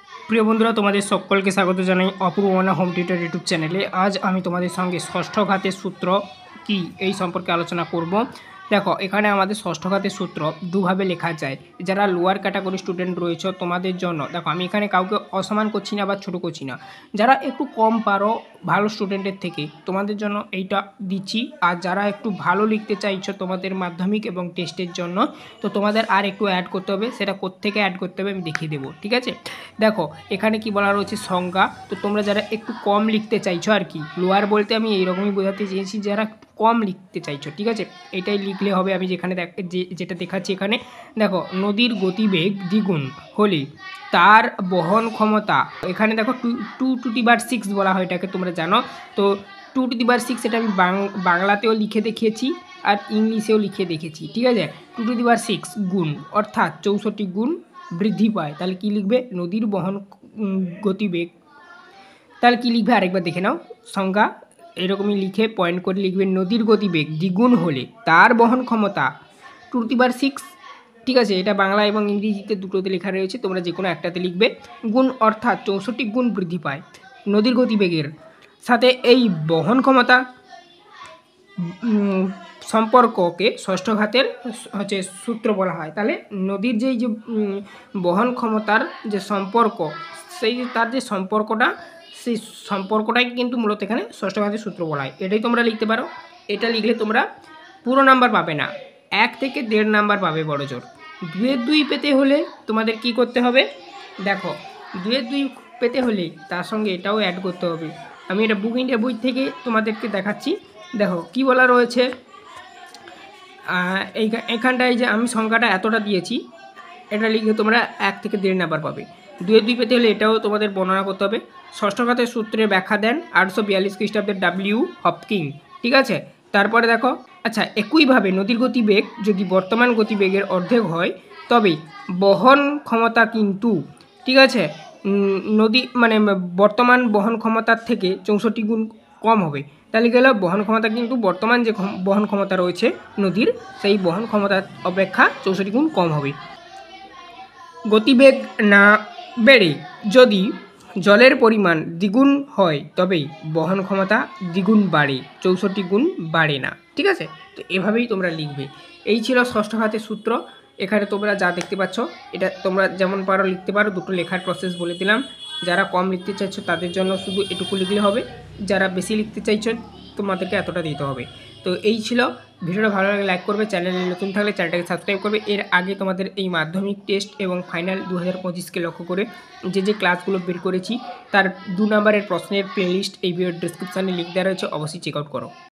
প্রিয় বন্ধুরা, তোমাদের সকলকে স্বাগত জানাই অপূর্বনা হোম টিউটর ইউটিউব চ্যানেলে। আজ আমি তোমাদের সঙ্গে ষষ্ঠ ঘাতের সূত্র কি এই সম্পর্কে আলোচনা করব। দেখো, এখানে আমাদের ষষ্ঠ ঘাতের সূত্র দুভাবে লেখা যায়। যারা লোয়ার ক্যাটাগরি স্টুডেন্ট রয়েছে তোমাদের জন্য, দেখো আমি এখানে কাউকে অসম্মান করছি না বা ছোটো করছি না। যারা একটু কম পারো ভালো স্টুডেন্টের থেকে, তোমাদের জন্য এইটা দিচ্ছি। আর যারা একটু ভালো লিখতে চাইছো তোমাদের মাধ্যমিক এবং টেস্টের জন্য, তো তোমাদের আর একটু অ্যাড করতে হবে। সেটা কোত্থেকে অ্যাড করতে হবে আমি দেখিয়ে দেবো, ঠিক আছে। দেখো এখানে কি বলা রয়েছে সংজ্ঞা। তো তোমরা যারা একটু কম লিখতে চাইছো আর কি, লোয়ার বলতে আমি এইরকমই বোঝাতে চেয়েছি, যারা কম লিখতে চাইছো, ঠিক আছে, এটাই লিখলে হবে। আমি যেখানে যেটা দেখাচ্ছি এখানে দেখো, নদীর গতিবেগ দ্বিগুণ হলে তার বহন ক্ষমতা, এখানে দেখো 2^6 বলা হয় এটাকে, তোমরা জানো। তো 2^6 এটা আমি বাংলাতেও লিখে দেখিয়েছি আর ইংলিশেও লিখে দেখেছি, ঠিক আছে। 2^6 গুণ অর্থাৎ 64 গুণ বৃদ্ধি পায়। তাহলে কি লিখবে? নদীর বহন গতিবেগ। তাহলে কি লিখবে আরেকবার দেখে নাও। সংজ্ঞা এরকমই লিখে পয়েন্ট করে লিখবে, নদীর গতিবেগ দ্বিগুণ হলে তার বহন ক্ষমতা 2^6, ঠিক আছে। এটা বাংলা এবং ইংরেজিতে দুটোতে লেখা রয়েছে, তোমরা যে কোনো একটাতে লিখবে। গুণ অর্থাৎ 64 গুণ বৃদ্ধি পায় নদীর গতিবেগের সাথে এই বহন ক্ষমতা সম্পর্ককে ষষ্ঠ ঘাতের হচ্ছে সূত্র বলা হয়। তাহলে নদীর যে বহন ক্ষমতার যে সম্পর্ক, তার যে সম্পর্কটা, সেই সম্পর্কটাই কিন্তু মূলত এখানে ষষ্ঠ ঘাতের সূত্র বলা হয়। এটাই তোমরা লিখতে পারো। এটা লিখলে তোমরা পুরো নাম্বার পাবে না, 1 থেকে 1.5 নাম্বার পাবে বড় জোর। 2-2 পেতে হলে তোমাদের কি করতে হবে? দেখো, 2-2 পেতে হলে তার সঙ্গে এটাও অ্যাড করতে হবে। আমি এটা বুক ইন্ডিয়া বই থেকে তোমাদেরকে দেখাচ্ছি। দেখো কি বলা রয়েছে এইখানটায়, যে আমি সংখ্যাটা এতটা দিয়েছি, এটা লিখে তোমরা 1 থেকে 1.5 নাম্বার পাবে। 2-2 পেতে হলে এটাও তোমাদের বর্ণনা করতে হবে। ষষ্ঠ ঘাতের সূত্রের ব্যাখ্যা দেন 842 খ্রিস্টাব্দের ডাব্লিউ হপকিং, ঠিক আছে। তারপরে দেখো, আচ্ছা, একইভাবে নদীর গতিবেগ যদি বর্তমান গতিবেগের অর্ধেক হয় তবে বহন ক্ষমতা কিন্তু, ঠিক আছে, নদী মানে বর্তমান বহন ক্ষমতার থেকে 64 গুণ কম হবে। তাহলে গেল বহন ক্ষমতা কিন্তু বর্তমান যে বহন ক্ষমতা রয়েছে নদীর, সেই বহন ক্ষমতার অপেক্ষা 64 গুণ কম হবে। গতিবেগ না বেড়ে যদি জলের পরিমাণ দ্বিগুণ হয় তবেই বহন ক্ষমতা দ্বিগুণ বাড়ে, 64 গুণ বাড়ে না, ঠিক আছে। তো এভাবেই তোমরা লিখবে। এই ছিল ষষ্ঠ ঘাতের সূত্র। এখানে তোমরা যা দেখতে পাচ্ছ, এটা তোমরা যেমন পারো লিখতে পারো। দুটো লেখার প্রসেস বলে দিলাম। যারা কম লিখতে চাইছো তাদের জন্য শুধু এটুকু লিখলে হবে, যারা বেশি লিখতে চাইছো তোমাদেরকে এতটা দিতে হবে। তো এই ছিল। ভিডিওটা ভালো লাগলে লাইক করবে, চ্যানেলে নতুন থাকলে চ্যানেলটাকে সাবস্ক্রাইব করবে। এর আগে তোমাদের এই মাধ্যমিক টেস্ট এবং ফাইনাল 2025কে লক্ষ্য করে যে ক্লাসগুলো বের করেছি তার 2 নম্বরের প্রশ্নের প্লেলিস্ট এই ভিডিওর ডেসক্রিপশানে লিঙ্ক দেওয়া রয়েছে, অবশ্যই চেক আউট করো।